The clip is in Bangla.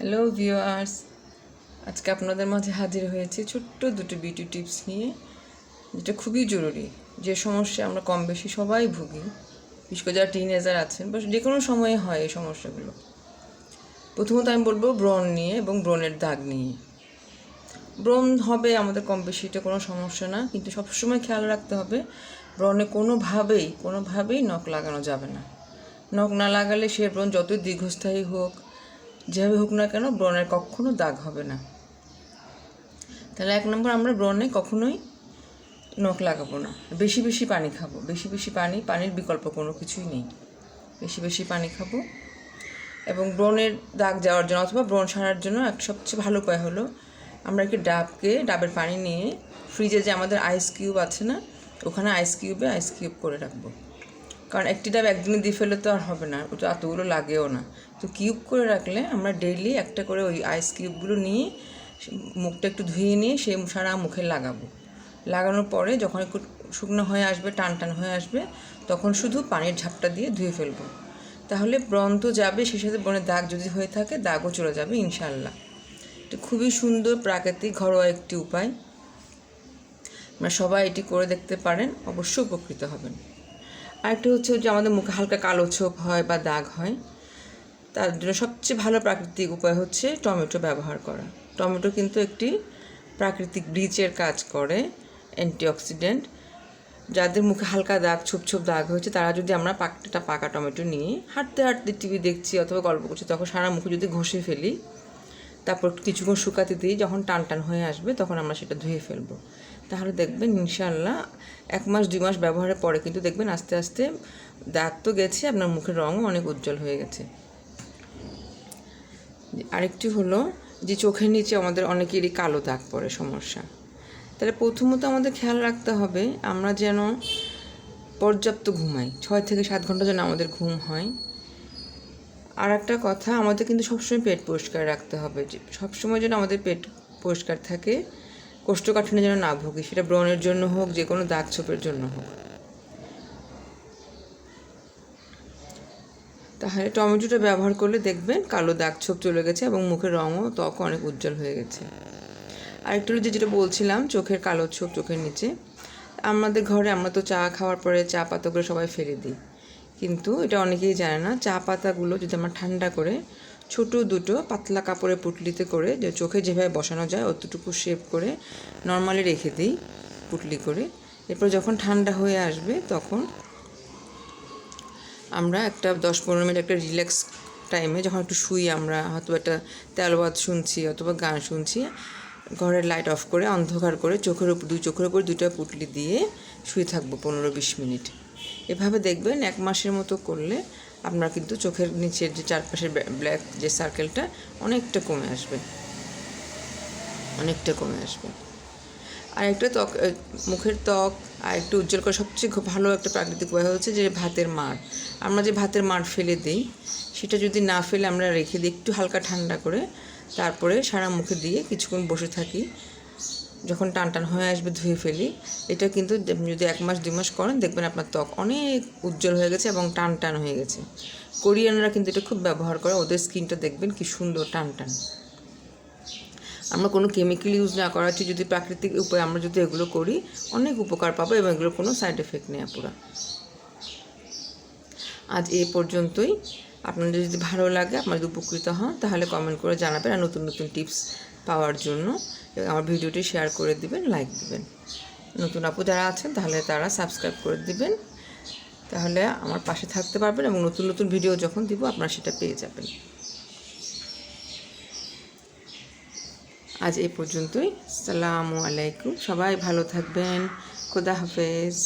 হ্যালো ভিউয়ার্স, আজকে আপনাদের মাঝে হাজির হয়েছি ছোট্ট দুটো বিউটি টিপস নিয়ে, যেটা খুবই জরুরি। যে সমস্যা আমরা কম বেশি সবাই ভুগি, বিশেষ করে যারা টিনেজার আছেন বা যে কোনো সময়ে হয় এই সমস্যাগুলো। প্রথমত আমি বলবো ব্রণ নিয়ে এবং ব্রণের দাগ নিয়ে। ব্রণ হবে আমাদের কম বেশি, এটা কোনো সমস্যা না, কিন্তু সবসময় খেয়াল রাখতে হবে ব্রণে কোনোভাবেই নখ লাগানো যাবে না। নখ না লাগালে সে ব্রণ যতই দীর্ঘস্থায়ী হোক, যেভাবে হোক না কেন, ব্রণের কখনো দাগ হবে না। তাহলে 1 নম্বর, আমরা ব্রণে কখনোই নখ লাগাবো না। বেশি বেশি পানি খাবো, পানির বিকল্প কোনো কিছুই নেই। বেশি পানি খাবো। এবং ব্রণের দাগ যাওয়ার জন্য অথবা ব্রণ সারার জন্য সবচেয়ে ভালো উপায় হলো আমরা একটি ডাবের পানি নিয়ে ফ্রিজে যে আমাদের আইস কিউব আছে না, ওখানে আইস কিউব করে রাখবো। কারণ একটি ডাব একদিনে দিয়ে ফেলে তো আর হবে না, ওটা এতগুলো লাগেও না। তো কিউব করে রাখলে আমরা ডেইলি একটা করে ওই আইস কিউবগুলো নিয়ে মুখটা একটু ধুয়ে নিয়ে সেই সারা মুখে লাগাবো। লাগানোর পরে যখন একটু শুকনো হয়ে আসবে, টান হয়ে আসবে, তখন শুধু পানির ঝাপটা দিয়ে ধুয়ে ফেলবো। তাহলে ব্রণ তো যাবে, সেই সাথে ব্রণের দাগ যদি হয়ে থাকে দাগও চলে যাবে ইনশাল্লাহ। এটা খুবই সুন্দর, প্রাকৃতিক, ঘরোয়া একটি উপায়। আমরা সবাই এটি করে দেখতে পারেন, অবশ্যই উপকৃত হবেন। আরেকটা হচ্ছে যে আমাদের মুখে হালকা কালো ছোপ হয় বা দাগ হয়, তার জন্য সবচেয়ে ভালো প্রাকৃতিক উপায় হচ্ছে টমেটো ব্যবহার করা। টমেটো কিন্তু একটি প্রাকৃতিক ব্লিচের কাজ করে, অ্যান্টিঅক্সিডেন্ট। যাদের মুখে হালকা দাগ, ছোপ দাগ হয়েছে, তারা যদি আমরা পাকা টমেটো নিয়ে হাঁটতে হাঁটতে টিভি দেখছি অথবা গল্প করছি, তখন সারা মুখে যদি ঘষে ফেলি, তারপর কিছুক্ষণ শুকাতে দিই, যখন টান হয়ে আসবে তখন আমরা সেটা ধুয়ে ফেলবো। তাহলে দেখবেন ইনশাল্লাহ 1 মাস 2 মাস ব্যবহারের পরে কিন্তু দেখবেন আস্তে আস্তে দাগ তো গেছে, আপনার মুখের রঙও অনেক উজ্জ্বল হয়ে গেছে। আরেকটি হলো যে চোখের নিচে আমাদের অনেকেরই কালো দাগ পড়ে সমস্যা। তাহলে প্রথমত আমাদের খেয়াল রাখতে হবে আমরা যেন পর্যাপ্ত ঘুমাই, 6 থেকে 7 ঘন্টা যেন আমাদের ঘুম হয়। আর একটা কথা, আমাদের কিন্তু সবসময় পেট পরিষ্কার রাখতে হবে, যে সবসময় যেন আমাদের পেট পরিষ্কার থাকে, কোষ্ঠকাঠিন্য যেন না ভুগি, সেটা ব্রণের জন্য হোক, যে কোনো দাগ ছোপের জন্য হোক। তাহলে টমেটোটা ব্যবহার করলে দেখবেন কালো দাগ ছোপ চলে গেছে এবং মুখের রঙও ত্বক অনেক উজ্জ্বল হয়ে গেছে। আরেকটু যেটা বলছিলাম, চোখের কালো ছোপ চোখের নিচে, আমাদের ঘরে আমরা তো চা খাওয়ার পরে চা পাতাগুলো সবাই ফেলে দিই, কিন্তু এটা অনেকেই জানে না, চা পাতাগুলো যদি আমরা ঠান্ডা করে ছোটো দুটো পাতলা কাপড়ে পুটলিতে করে, যে চোখে যেভাবে বসানো যায় অতটুকু শেপ করে নর্মালি রেখে দিই পুটলি করে। এরপর যখন ঠান্ডা হয়ে আসবে তখন আমরা একটা 10-15 মিনিট একটা রিল্যাক্স টাইমে যখন একটু শুই, আমরা হয়তো একটা তেলাওয়াত শুনছি অথবা গান শুনছি, ঘরের লাইট অফ করে অন্ধকার করে দুই চোখের উপর 2টা পুটলি দিয়ে শুয়ে থাকবো 15-20 মিনিট। এভাবে দেখবেন 1 মাসের মতো করলে আপনার কিন্তু চোখের নিচের যে চারপাশের ব্ল্যাক যে সার্কেলটা অনেকটা কমে আসবে। আর একটা মুখের ত্বক আর একটু উজ্জ্বল করা সবচেয়ে ভালো একটা প্রাকৃতিক উপায় হচ্ছে যে ভাতের মাড়। আমরা যে ভাতের মাড় ফেলে দিই, সেটা যদি না ফেলে আমরা রেখে দিই একটু হালকা ঠান্ডা করে, তারপরে সারা মুখে দিয়ে কিছুক্ষণ বসে থাকি, যখন টান হয়ে আসবে ধুয়ে ফেলি। এটা কিন্তু যদি 1 মাস 2 মাস করেন, দেখবেন আপনার ত্বক অনেক উজ্জ্বল হয়ে গেছে এবং টান হয়ে গেছে। কোরিয়ানরা কিন্তু এটা খুব ব্যবহার করে, ওদের স্কিনটা দেখবেন কি সুন্দর টান। আমরা কোনো কেমিক্যাল ইউজ না করার চেয়ে যদি প্রাকৃতিক উপায়ে আমরা যদি এগুলো করি, অনেক উপকার পাবো এবং এগুলোর কোনো সাইড এফেক্ট নেই পুরা। আজ এই পর্যন্তই। আপনাদের যদি ভালো লাগে, আপনারা যদি উপকৃত হন, তাহলে কমেন্ট করে জানাবেন। আর নতুন টিপস পাওয়ার জন্য আমার ভিডিওটি শেয়ার করে দিবেন, লাইক দিবেন। নতুন আপু যারা আছেন তাহলে তারা সাবস্ক্রাইব করে দিবেন, তাহলে আমার পাশে থাকতে পারবেন এবং নতুন ভিডিও যখন দিব আপনারা সেটা পেয়ে যাবেন। আজ এই পর্যন্তই। আসসালামু আলাইকুম, সবাই ভালো থাকবেন। খোদা হাফেজ।